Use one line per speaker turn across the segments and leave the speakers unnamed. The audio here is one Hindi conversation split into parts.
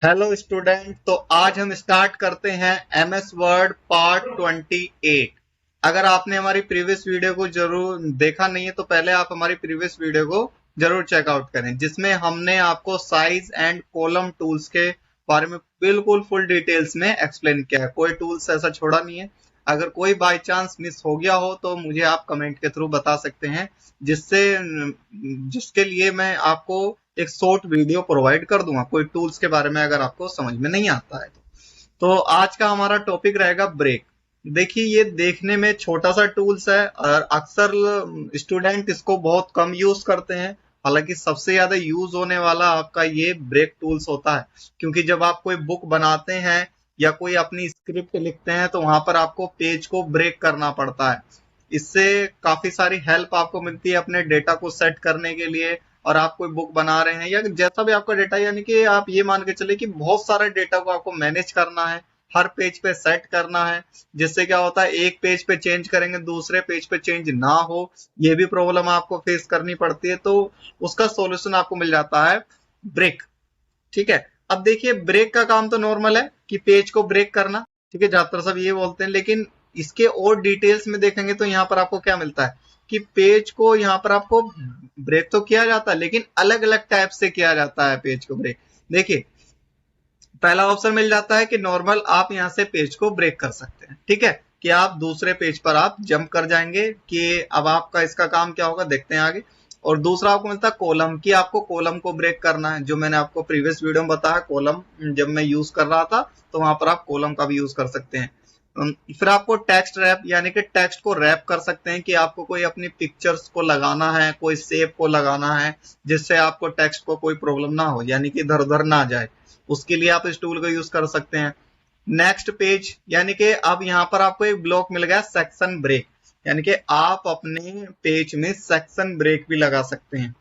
Hello student. तो आज हम स्टार्ट करते हैं एमएस वर्ड पार्ट 28। अगर आपने हमारी प्रीवियस वीडियो को जरूर देखा नहीं है तो पहले आप हमारी प्रीवियस वीडियो को जरूर चेकआउट करें, जिसमें हमने आपको साइज एंड कॉलम टूल्स के बारे में बिल्कुल फुल डिटेल्स में एक्सप्लेन किया है। कोई टूल्स ऐसा छोड़ा नहीं है। अगर कोई बाय चांस मिस हो गया हो तो मुझे आप कमेंट के थ्रू बता सकते हैं, जिससे जिसके लिए मैं आपको एक शॉर्ट वीडियो प्रोवाइड कर दूंगा कोई टूल्स के बारे में अगर आपको समझ में नहीं आता है तो आज का हमारा टॉपिक रहेगा ब्रेक। देखिए, ये देखने में छोटा सा टूल्स है और अक्सर स्टूडेंट इसको बहुत कम यूज करते हैं। हालांकि सबसे ज्यादा यूज होने वाला आपका ये ब्रेक टूल्स होता है, क्योंकि जब आप कोई बुक बनाते हैं या कोई अपनी स्क्रिप्ट लिखते हैं तो वहां पर आपको पेज को ब्रेक करना पड़ता है। इससे काफी सारी हेल्प आपको मिलती है अपने डेटा को सेट करने के लिए। और आप कोई बुक बना रहे हैं या जैसा भी आपका डेटा, यानी कि आप ये मान के चले कि बहुत सारे डेटा को आपको मैनेज करना है, हर पेज पे सेट करना है। जिससे क्या होता है, एक पेज पे चेंज करेंगे दूसरे पेज पे चेंज ना हो, ये भी प्रॉब्लम आपको फेस करनी पड़ती है। तो उसका सॉल्यूशन आपको मिल जाता है ब्रेक। ठीक है, अब देखिए, ब्रेक का काम तो नॉर्मल है कि पेज को ब्रेक करना। ठीक है, ज्यादातर सब ये बोलते हैं, लेकिन इसके और डिटेल्स में देखेंगे तो यहाँ पर आपको क्या मिलता है कि पेज को यहाँ पर आपको ब्रेक तो किया जाता है, लेकिन अलग अलग टाइप से किया जाता है पेज को ब्रेक। देखिए, पहला ऑप्शन मिल जाता है कि नॉर्मल आप यहाँ से पेज को ब्रेक कर सकते हैं। ठीक है, कि आप दूसरे पेज पर आप जंप कर जाएंगे, कि अब आपका इसका काम क्या होगा देखते हैं आगे। और दूसरा आपको मिलता है कॉलम, की आपको कॉलम को ब्रेक करना है, जो मैंने आपको प्रीवियस वीडियो में बताया। कॉलम जब मैं यूज कर रहा था तो वहां पर आप कॉलम का भी यूज कर सकते हैं। फिर आपको टेक्स्ट रैप, यानी कि टेक्स्ट को रैप कर सकते हैं, कि आपको कोई अपनी पिक्चर्स को लगाना है, कोई शेप को लगाना है, जिससे आपको टेक्स्ट को कोई प्रॉब्लम ना हो, यानी कि इधर उधर ना जाए। उसके लिए आप इस टूल का यूज कर सकते हैं। नेक्स्ट पेज, यानी कि अब यहाँ पर आपको एक ब्लॉक मिल गया सेक्शन ब्रेक, यानी कि आप अपने पेज में सेक्शन ब्रेक भी लगा सकते हैं।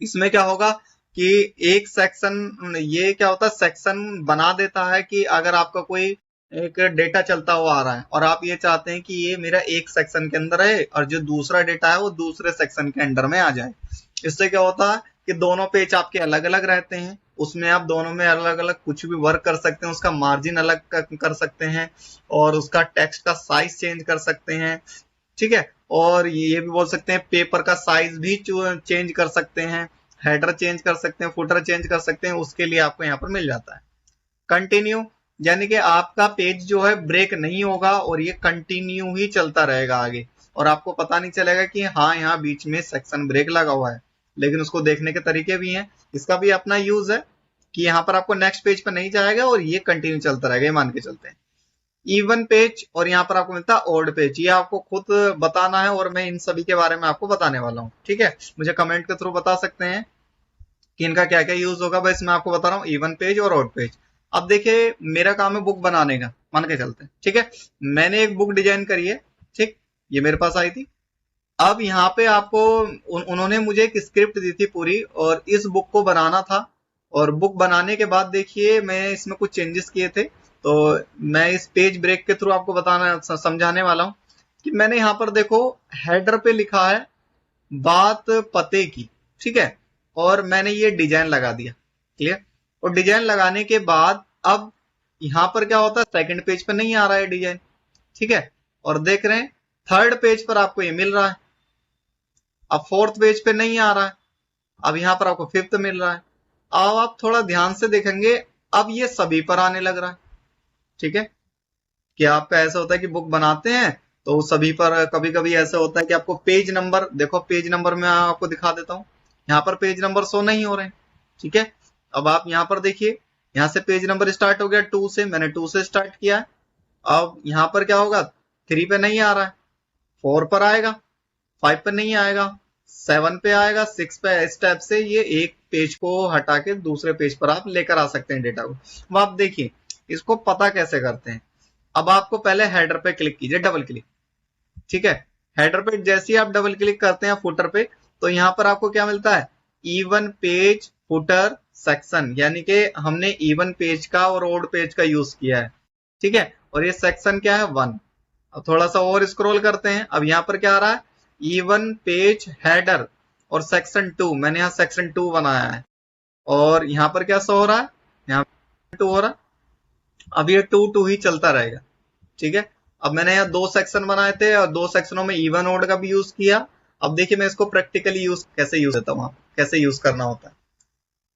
इसमें क्या होगा कि एक सेक्शन, ये क्या होता है, सेक्शन बना देता है कि अगर आपका कोई एक डेटा चलता हुआ आ रहा है और आप ये चाहते हैं कि ये मेरा एक सेक्शन के अंदर है और जो दूसरा डेटा है वो दूसरे सेक्शन के अंडर में आ जाए। इससे क्या होता है कि दोनों पेज आपके अलग अलग रहते हैं, उसमें आप दोनों में अलग अलग कुछ भी वर्क कर सकते हैं, उसका मार्जिन अलग कर सकते हैं और उसका टेक्स्ट का साइज चेंज कर सकते हैं। ठीक है, और ये भी बोल सकते हैं पेपर का साइज भी चेंज कर सकते हैं, हेडर चेंज कर सकते हैं, फुटर चेंज कर सकते हैं। उसके लिए आपको यहाँ पर मिल जाता है कंटिन्यू, यानी कि आपका पेज जो है ब्रेक नहीं होगा और ये कंटिन्यू ही चलता रहेगा आगे, और आपको पता नहीं चलेगा कि हाँ यहाँ बीच में सेक्शन ब्रेक लगा हुआ है। लेकिन उसको देखने के तरीके भी हैं, इसका भी अपना यूज है कि यहाँ पर आपको नेक्स्ट पेज पर नहीं जाएगा और ये कंटिन्यू चलता रहेगा, ये मान के चलते हैं। इवन पेज, और यहाँ पर आपको मिलता है ऑड पेज, ये आपको खुद बताना है और मैं इन सभी के बारे में आपको बताने वाला हूँ। ठीक है, मुझे कमेंट के थ्रू बता सकते हैं कि इनका क्या क्या यूज होगा। बस मैं आपको बता रहा हूँ इवन पेज और ऑड पेज। अब देखिए, मेरा काम है बुक बनाने का, मान के चलते हैं। ठीक है, मैंने एक बुक डिजाइन करी है। ठीक, ये मेरे पास आई थी। अब यहाँ पे आपको उन्होंने मुझे एक स्क्रिप्ट दी थी पूरी, और इस बुक को बनाना था। और बुक बनाने के बाद देखिए, मैं इसमें कुछ चेंजेस किए थे, तो मैं इस पेज ब्रेक के थ्रू आपको बताना समझाने वाला हूँ कि मैंने यहाँ पर देखो हेडर पे लिखा है बात पते की। ठीक है, और मैंने ये डिजाइन लगा दिया। क्लियर, और डिजाइन लगाने के बाद अब यहाँ पर क्या होता है, सेकंड पेज पर नहीं आ रहा है डिजाइन। ठीक है, और देख रहे हैं थर्ड पेज पर आपको ये मिल रहा है, अब फोर्थ पेज पे नहीं आ रहा है, अब यहाँ पर आपको फिफ्थ मिल रहा है। अब आप थोड़ा ध्यान से देखेंगे, अब ये सभी पर आने लग रहा है। ठीक है, कि आपका ऐसा होता है कि बुक बनाते हैं तो सभी पर कभी कभी ऐसा होता है कि आपको पेज नंबर, देखो पेज नंबर मैं आपको दिखा देता हूँ, यहाँ पर पेज नंबर शो नहीं हो रहे हैं। ठीक है, अब आप यहाँ पर देखिए, यहाँ से पेज नंबर स्टार्ट हो गया 2 से, मैंने 2 से स्टार्ट किया है। अब यहाँ पर क्या होगा, 3 पे नहीं आ रहा है, 4 पर आएगा, 5 पे नहीं आएगा, 7 पे आएगा, 6 पे। इस टाइप से ये एक पेज को हटा के दूसरे पेज पर आप लेकर आ सकते हैं डेटा को। अब आप देखिए इसको पता कैसे करते हैं। अब आपको पहले हेडर पे क्लिक कीजिए, डबल क्लिक। ठीक है, हेडर पे जैसे ही आप डबल क्लिक करते हैं फुटर पे, तो यहाँ पर आपको क्या मिलता है, इवन पेज फुटर सेक्शन, यानी कि हमने इवन पेज का और ओड पेज का यूज किया है। ठीक है, और ये सेक्शन क्या है, 1। अब थोड़ा सा और स्क्रॉल करते हैं, अब यहाँ पर क्या आ रहा है, इवन पेज हेडर और सेक्शन 2, मैंने यहाँ सेक्शन 2 बनाया है। और यहाँ पर क्या शो हो रहा है, यहाँ 2 हो रहा है। अब ये 2 ही चलता रहेगा। ठीक है, अब मैंने यहाँ 2 सेक्शन बनाए थे और 2 सेक्शनों में इवन ओड का भी यूज किया। अब देखिए मैं इसको प्रैक्टिकली कैसे यूज करता हूँ, कैसे यूज करना होता है।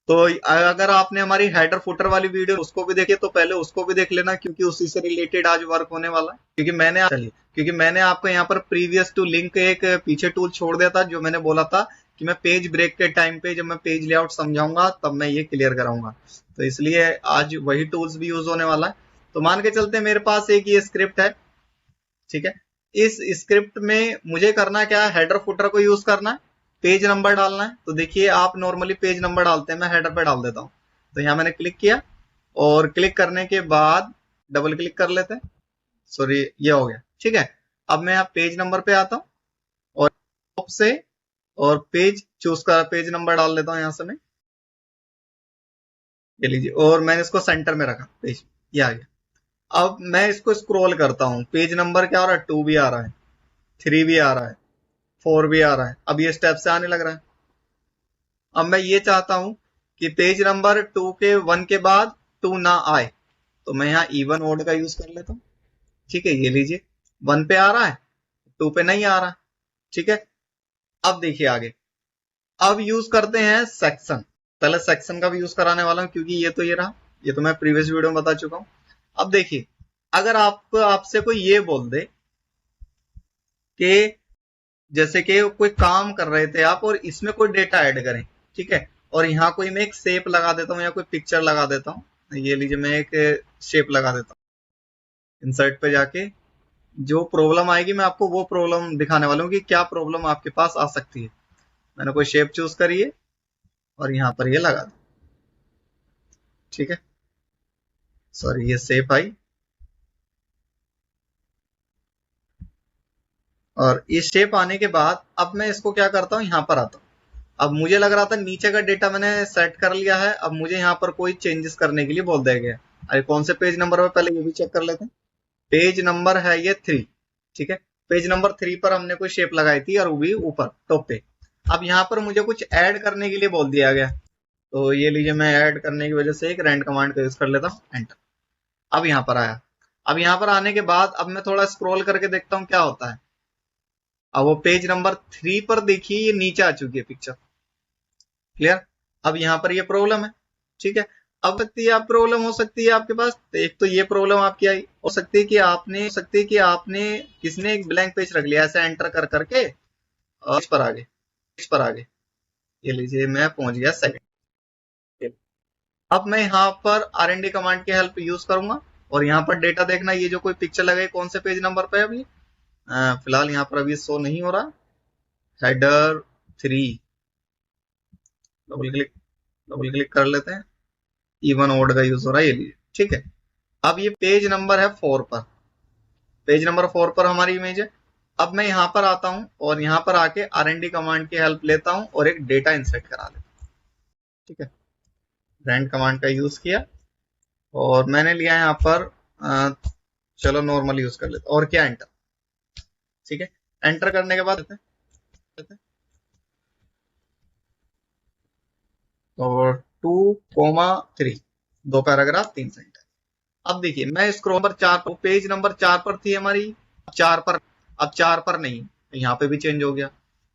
तो अगर आपने हमारी हेडर फुटर वाली वीडियो उसको भी देखी तो पहले उसको भी देख लेना, क्योंकि उसी से रिलेटेड आज वर्क होने वाला है। क्योंकि मैंने आपको यहाँ पर प्रीवियस टू लिंक एक पीछे टूल छोड़ दिया था, जो मैंने बोला था कि मैं पेज ब्रेक के टाइम पे जब मैं पेज लेआउट समझाऊंगा तब मैं ये क्लियर कराऊंगा। तो इसलिए आज वही टूल्स भी यूज होने वाला है। तो मान के चलते मेरे पास एक ये स्क्रिप्ट है। ठीक है, इस स्क्रिप्ट में मुझे करना क्या है, हेडर फुटर को यूज करना है, पेज नंबर डालना है। तो देखिए आप नॉर्मली पेज नंबर डालते हैं, मैं हेडर पे डाल देता हूं। तो यहाँ मैंने क्लिक किया और क्लिक करने के बाद डबल क्लिक कर लेते हैं। सॉरी, ये हो गया। ठीक है, अब मैं यहाँ पेज नंबर पे आता हूँ और टॉप से और पेज चूज कर पेज नंबर डाल लेता हूँ यहाँ से मैं। ये लीजिए, और मैंने इसको सेंटर में रखा, पेज ये आ गया। अब मैं इसको स्क्रॉल करता हूँ, पेज नंबर क्या आ रहा है, 2 भी आ रहा है, 3 भी आ रहा है, 4 भी आ रहा है। अब ये स्टेप से आने लग रहा है। अब मैं ये चाहता हूं कि पेज नंबर 2 के 1 के बाद 2 ना आए, तो मैं यहाँ इवन ओड का यूज कर लेता हूँ। ठीक है, ये लीजिए 1 पे आ रहा है, 2 पे नहीं आ रहा। ठीक है, अब देखिए आगे। अब यूज करते हैं सेक्शन। पहले सेक्शन का भी यूज कराने वाला हूं, क्योंकि ये तो ये रहा, ये तो मैं प्रीवियस वीडियो में बता चुका हूं। अब देखिए, अगर आपसे कोई ये बोल दे कि जैसे कि कोई काम कर रहे थे आप और इसमें कोई डेटा ऐड करें। ठीक है, और यहाँ कोई मैं एक शेप लगा देता हूँ या कोई पिक्चर लगा देता हूँ। ये लीजिए, मैं एक शेप लगा देता हूँ। इंसर्ट पे जाके जो प्रॉब्लम आएगी मैं आपको वो प्रॉब्लम दिखाने वाला हूँ कि क्या प्रॉब्लम आपके पास आ सकती है। मैंने कोई शेप चूज करी है और यहाँ पर ये लगा दी। ठीक है, सॉरी, ये शेप आई और ये शेप आने के बाद अब मैं इसको क्या करता हूँ, यहाँ पर आता हूँ। अब मुझे लग रहा था नीचे का डेटा मैंने सेट कर लिया है, अब मुझे यहाँ पर कोई चेंजेस करने के लिए बोल दिया गया। अरे कौन से पेज नंबर पर, पहले ये भी चेक कर लेते हैं। पेज नंबर है ये 3। ठीक है, पेज नंबर 3 पर हमने कोई शेप लगाई थी और वो भी ऊपर टॉप पे। अब यहाँ पर मुझे कुछ ऐड करने के लिए बोल दिया गया, तो ये लीजिए मैं ऐड करने की वजह से एक रैंड कमांड का यूज कर लेता हूँ, एंटर। अब यहाँ पर आया। अब यहाँ पर आने के बाद अब मैं थोड़ा स्क्रॉल करके देखता हूँ क्या होता है। अब वो पेज नंबर 3 पर देखिए ये नीचे आ चुकी है पिक्चर। क्लियर, अब यहाँ पर ये प्रॉब्लम है। ठीक है, अब सकती है आप प्रॉब्लम हो सकती है आपके पास, तो एक तो ये प्रॉब्लम आपकी आई हो सकती है कि आपने किसने एक ब्लैंक पेज रख लिया ऐसे एंटर कर करके और इस पर आगे ये लीजिए मैं पहुंच गया सेकंड। अब मैं यहाँ पर RND कमांड की हेल्प यूज करूंगा और यहाँ पर डेटा देखना, ये जो कोई पिक्चर लगे कौन से पेज नंबर पे अभी फिलहाल यहाँ पर अभी शो नहीं हो रहा। हेडर 3, डबल क्लिक कर लेते हैं, इवन ओड का यूज हो रहा है, ये लीजिए। ठीक है, अब ये पेज नंबर है 4 पर, पेज नंबर 4 पर हमारी इमेज है। अब मैं यहाँ पर आता हूँ और यहाँ पर आके RND कमांड की हेल्प लेता हूँ और एक डेटा इंसर्ट करा लेता हूँ। ठीक है, रैंड कमांड का यूज किया और मैंने लिया यहाँ पर चलो नॉर्मल यूज कर लेते और क्या, एंटर। ठीक है, एंटर करने के बाद और 2,3 2 पैराग्राफ 3 सेंटेंस। अब देखिए मैं स्क्रॉल पर 4 पेज नंबर 4 पर थी हमारी, 4 पर, अब 4 पर नहीं, यहाँ पे भी चेंज हो गया।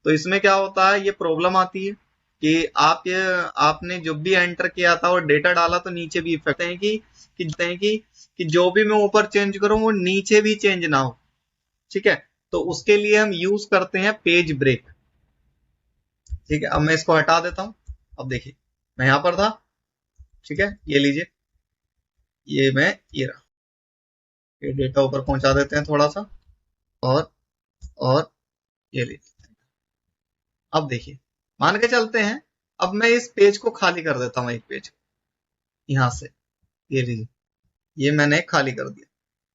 तो इसमें क्या होता है, ये प्रॉब्लम आती है कि आपने जो भी एंटर किया था और डेटा डाला तो नीचे भी इफेक्ट है कि जो भी मैं ऊपर चेंज करूं वो नीचे भी चेंज ना हो। ठीक है, तो उसके लिए हम यूज करते हैं पेज ब्रेक। ठीक है, अब मैं इसको हटा देता हूं। अब देखिए मैं यहां पर था। ठीक है, ये लीजिए, ये रहा, ये डेटा ऊपर पहुंचा देते हैं थोड़ा सा और ये लीजिए। अब देखिए मान के चलते हैं, अब मैं इस पेज को खाली कर देता हूं, एक पेज यहां से, ये लीजिए, ये मैंने खाली कर दिया।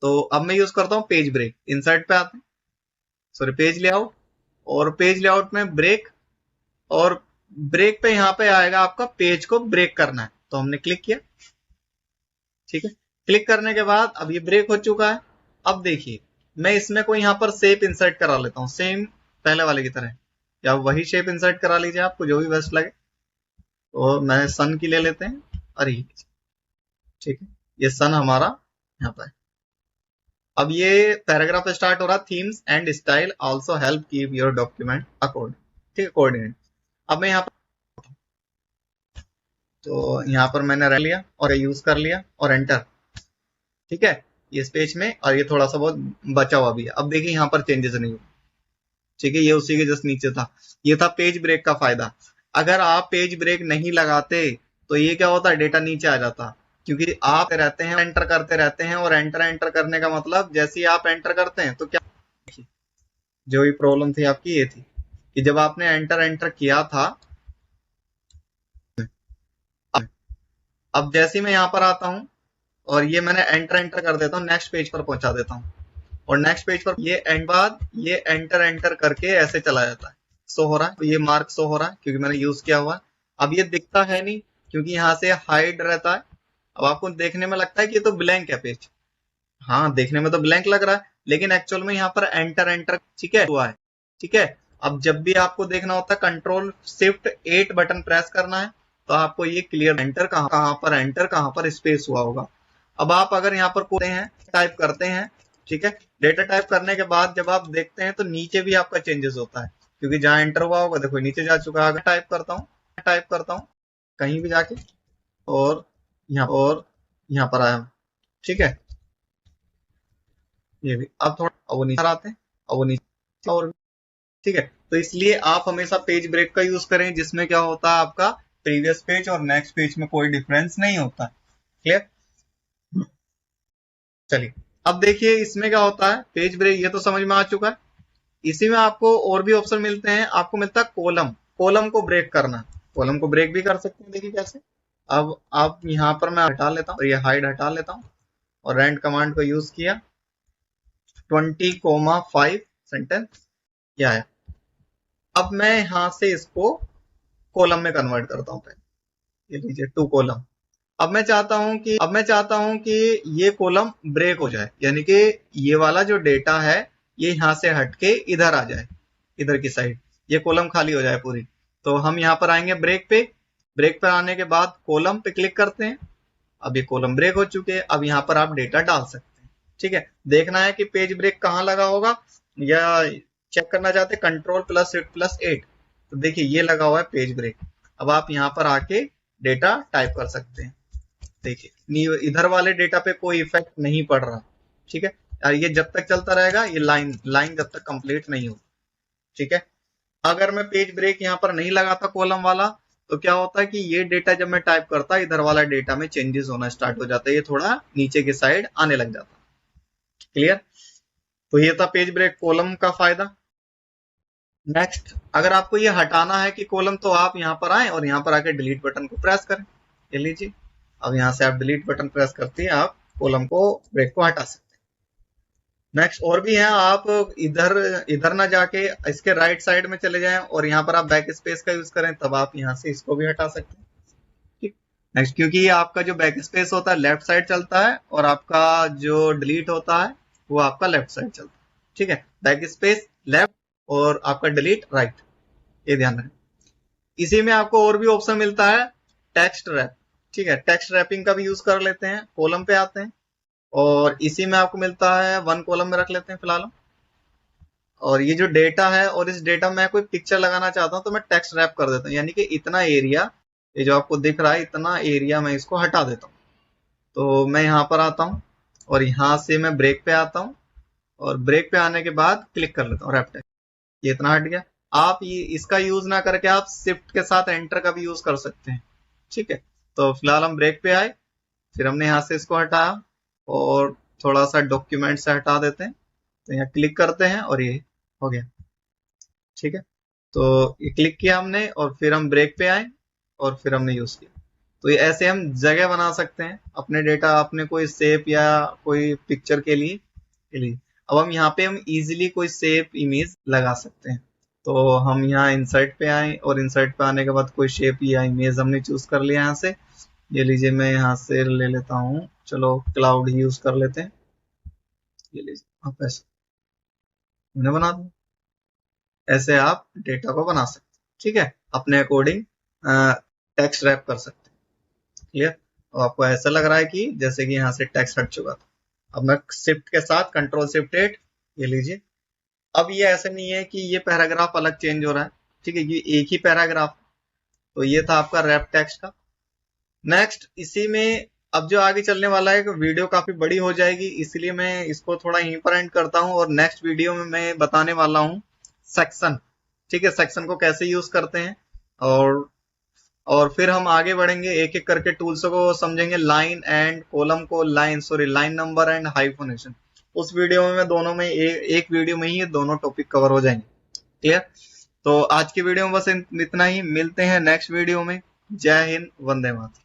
तो अब मैं यूज करता हूं पेज ब्रेक। इंसर्ट पे आते हैं, सॉरी पेज लेआउट, और पेज लेआउट में ब्रेक, और ब्रेक पे यहां पे आएगा आपका पेज को ब्रेक करना है, तो हमने क्लिक किया। ठीक है, क्लिक करने के बाद अब ये ब्रेक हो चुका है। अब देखिए मैं इसमें कोई यहाँ पर शेप इंसर्ट करा लेता हूँ, सेम पहले वाले की तरह, या वही शेप इंसर्ट करा लीजिए आपको जो भी बेस्ट लगे। तो मैं सन की ले लेते हैं, अरे ठीक है, ये सन हमारा यहाँ पर। अब ये पैराग्राफ स्टार्ट हो रहा, themes and style also help keep your document according, ठीक है, कोऑर्डिनेट। अब मैं यहाँ पर, तो यहाँ पर मैंने रख लिया और यूज कर लिया और एंटर, ठीक है, ये पेज में, और ये थोड़ा सा बहुत बचा हुआ भी है। अब देखिए यहाँ पर चेंजेस नहीं हुए, ठीक है, ये उसी के जस्ट नीचे था। ये था पेज ब्रेक का फायदा। अगर आप पेज ब्रेक नहीं लगाते तो ये क्या होता, डेटा नीचे आ जाता, क्योंकि आप रहते हैं एंटर करते रहते हैं, और एंटर एंटर करने का मतलब जैसे ही आप एंटर करते हैं तो क्या, जो भी प्रॉब्लम थी आपकी ये थी कि जब आपने एंटर एंटर किया था, अब जैसे ही मैं यहाँ पर आता हूँ और ये मैंने एंटर एंटर कर देता हूँ, नेक्स्ट पेज पर पहुंचा देता हूँ, और नेक्स्ट पेज पर ये एंड बाद ये एंटर एंटर करके ऐसे चला जाता है, शो हो रहा है, तो ये मार्क शो हो रहा है क्योंकि मैंने यूज किया हुआ है। अब ये दिखता है नहीं क्योंकि यहाँ से हाइड रहता है। अब आपको देखने में लगता है कि ये तो ब्लैंक है पेज, हाँ देखने में तो ब्लैंक लग रहा है, लेकिन एक्चुअल में यहाँ पर एंटर एंटर, ठीक है, हुआ है, ठीक है। अब जब भी आपको देखना होता है कंट्रोल शिफ्ट 8 बटन प्रेस करना है, तो आपको ये क्लियर एंटर कहाँ पर एंटर कहाँ पर स्पेस हुआ होगा। अब आप अगर यहाँ पर कोई हैं टाइप करते हैं, ठीक है, डेटा टाइप करने के बाद जब आप देखते हैं तो नीचे भी आपका चेंजेस होता है, क्योंकि जहां एंटर हुआ होगा देखो नीचे जा चुका है। टाइप करता हूँ कहीं भी जाके, और यहाँ पर आया, ठीक है, ये भी अब थोड़ा, अब वो नीचे आते हैं, अब वो नीचे और, ठीक है। तो इसलिए आप हमेशा पेज ब्रेक का यूज करें, जिसमें क्या होता है आपका प्रीवियस पेज और नेक्स्ट पेज में कोई डिफरेंस नहीं होता। क्लियर, चलिए अब देखिए इसमें क्या होता है पेज ब्रेक, ये तो समझ में आ चुका है। इसी में आपको और भी ऑप्शन मिलते हैं, आपको मिलता है कॉलम को ब्रेक करना, कॉलम को ब्रेक भी कर सकते हैं, देखिए कैसे। अब आप यहाँ पर मैं हटा लेता हूँ, ये हाइड हटा लेता हूँ, और रैंड कमांड को यूज किया, 20,5 सेंटेंस, क्या है। अब मैं यहां से इसको कॉलम में कन्वर्ट करता हूँ, ये लीजिए 2 कॉलम। अब मैं चाहता हूं कि ये कॉलम ब्रेक हो जाए, यानी कि ये वाला जो डेटा है ये यहां से हटके इधर आ जाए, इधर की साइड ये कॉलम खाली हो जाए पूरी। तो हम यहाँ पर आएंगे ब्रेक पे आने के बाद कॉलम पे क्लिक करते हैं। अब ये कॉलम ब्रेक हो चुके हैं, अब यहाँ पर आप डेटा डाल सकते हैं, ठीक है। देखना है कि पेज ब्रेक कहाँ लगा होगा, या चेक करना चाहते हैं कंट्रोल+Shift+8, तो देखिए ये लगा हुआ है पेज ब्रेक। अब आप यहाँ पर आके डेटा टाइप कर सकते हैं, देखिए इधर वाले डेटा पे कोई इफेक्ट नहीं पड़ रहा, ठीक है। और ये जब तक चलता रहेगा, ये लाइन जब तक कंप्लीट नहीं हो, ठीक है। अगर मैं पेज ब्रेक यहाँ पर नहीं लगाता कॉलम वाला, तो क्या होता है कि ये डेटा जब मैं टाइप करता, इधर वाला डेटा में चेंजेस होना स्टार्ट हो जाता है, ये थोड़ा नीचे की साइड आने लग जाता। क्लियर, तो ये था पेज ब्रेक कॉलम का फायदा। नेक्स्ट, अगर आपको ये हटाना है कि कॉलम, तो आप यहाँ पर आए और यहाँ पर आके डिलीट बटन को प्रेस करें, ये लीजिए। अब यहाँ से आप डिलीट बटन प्रेस करते हैं, आप कॉलम को ब्रेक को हटा सकते हैं। नेक्स्ट और भी है, आप इधर ना जाके इसके राइट साइड में चले जाएं और यहाँ पर आप बैक स्पेस का यूज करें, तब आप यहाँ से इसको भी हटा सकते हैं, ठीक। नेक्स्ट, क्योंकि आपका जो बैक स्पेस होता है लेफ्ट साइड चलता है, और आपका जो डिलीट होता है वो आपका लेफ्ट साइड चलता है, ठीक है। बैक स्पेस लेफ्ट और आपका डिलीट राइट, ये ध्यान रखें। इसी में आपको और भी ऑप्शन मिलता है टेक्स्ट रैप, ठीक है, टेक्स्ट रैपिंग का भी यूज कर लेते हैं। कॉलम पे आते हैं और इसी में आपको मिलता है 1 कॉलम में रख लेते हैं फिलहाल। और ये जो डेटा है, और इस डेटा में मैं कोई पिक्चर लगाना चाहता हूं, तो मैं टेक्स्ट रैप कर देता हूँ, यानी कि इतना एरिया, ये जो आपको दिख रहा है इतना एरिया मैं इसको हटा देता हूँ। तो मैं यहाँ पर आता हूँ और यहाँ से मैं ब्रेक पे आता हूँ, और ब्रेक पे आने के बाद क्लिक कर लेता हूँ रैप टेक्स्ट, ये इतना हट गया। आप ये इसका यूज ना करके आप शिफ्ट के साथ एंटर का भी यूज कर सकते हैं, ठीक है। तो फिलहाल हम ब्रेक पे आए, फिर हमने यहाँ से इसको हटाया और थोड़ा सा डॉक्यूमेंट से हटा देते हैं, तो यहाँ क्लिक करते हैं और ये हो गया, ठीक है। तो ये क्लिक किया हमने और फिर हम ब्रेक पे आए और फिर हमने यूज किया। तो ये ऐसे हम जगह बना सकते हैं अपने डेटा, अपने कोई शेप या कोई पिक्चर के लिए। अब हम यहाँ पे हम इजीली कोई शेप इमेज लगा सकते हैं। तो हम यहाँ इंसर्ट पे आए और इंसर्ट पे आने के बाद कोई शेप या इमेज हमने चूज कर लिया यहाँ से। ये लीजिए मैं यहाँ से ले लेता हूँ, चलो क्लाउड ही यूज कर लेते हैं। ये लीजिए आप ऐसे उन्हें बना दो, ऐसे आप डेटा को बना सकते हैं, ठीक है, अपने अकॉर्डिंग टेक्स्ट रैप कर सकते हैं। क्लियर, तो आपको ऐसा लग रहा है कि जैसे कि यहाँ से टेक्स्ट हट चुका था। अब मैं शिफ्ट के साथ कंट्रोल शिफ्ट 8, ये लीजिए। अब ये ऐसे नहीं है कि ये पैराग्राफ अलग चेंज हो रहा है, ठीक है, ये एक ही पैराग्राफ। तो ये था आपका रैप टेक्स्ट का। नेक्स्ट इसी में अब जो आगे चलने वाला है, वीडियो काफी बड़ी हो जाएगी, इसलिए मैं इसको थोड़ा यहीं पर एंड करता हूं और नेक्स्ट वीडियो में मैं बताने वाला हूं सेक्शन, ठीक है, सेक्शन को कैसे यूज करते हैं। और फिर हम आगे बढ़ेंगे, एक एक करके टूल्स को समझेंगे, लाइन एंड कॉलम को लाइन नंबर एंड हाइफनेशन। उस वीडियो में मैं दोनों में एक वीडियो में ही दोनों टॉपिक कवर हो जाएंगे। क्लियर? तो आज की वीडियो में बस इतना ही, मिलते हैं नेक्स्ट वीडियो में। जय हिंद, वंदे मातरम।